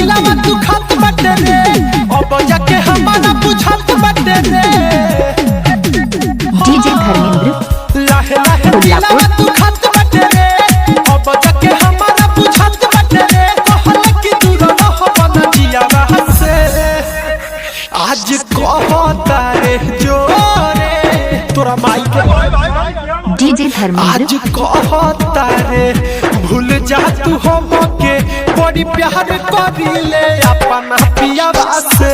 दिलावा तू खात बटे रे अब जाके हमारा बुझात बटे रे डीजे धर्मेंद्र लाहे लाहे दिलावा तू खात बटे रे अब जाके हमारा बुझात बटे रे कहल कि दूर रह बना जियावा से आज कहता रे जोरे तोरा माई के डीजे धर्मेंद्र आज कहता रे भूल जा तू हमके बड़ी प्यार करिले अपना पियावा से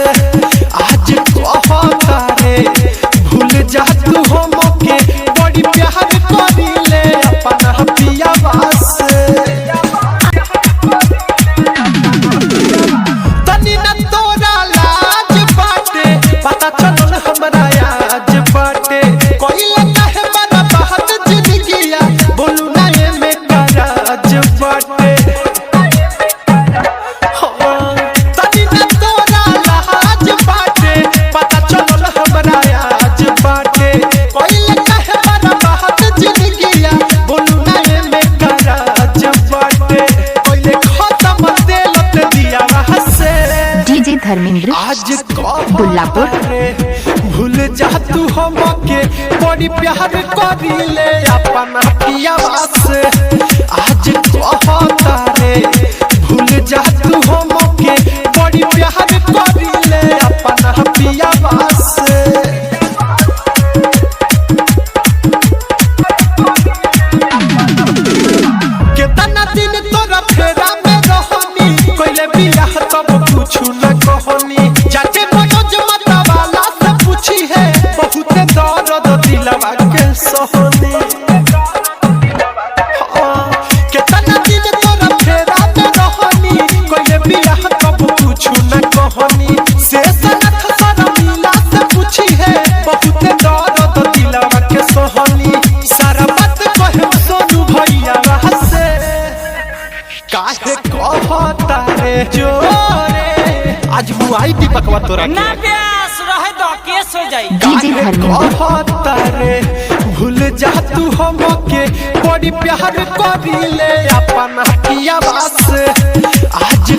आज कहता रे भूल जा तू हमके बड़ी प्यार करिले अपना पियावा से तनी न तोरा लाज बाटे पता चलल हमरा आज बाटे कोइले काहे बना बात जिंदगिया बोलू ना ये में कराज बाटे तनी न तोरा लाज बाटे पता चलल हमरा आज बाटे कोइले काहे बना बात जिंदगिया बोलू ना ये में कराज बाटे कोइले खत्म देलत दिया हसे डीजे धर्मेंद्र आज दुल्लापुर भूल जा तू हमके बड़ी प्यार करिले अपना पियावा से आज कहता रे भूल जा तू हमके बड़ी प्यार करिले अपना पियावा से केतना दिन तोरा फेरा में रहनी कोइले बियाह तब कुछु न कहनी जाके मनोज मता वाला से पूछी है बहुत दर्द दिलवा के सहनी केतना दिन तोरा फेरा में रहनी कोइले बियाह तब कुछु न कहनी से सनत सारा मिला से पूछी है बहुत दर्द दिलवा के सहनी सारा बात कहे सोनू भैया से काहे कहता रे जोरे आज मुआई दीपकवा तोरा ना प्यास रहे दो केस हो जाई डीजे धर्मेंद्र कहता रे भूल जा तू हमके बड़ी प्यार करिले अपना पियावा से आज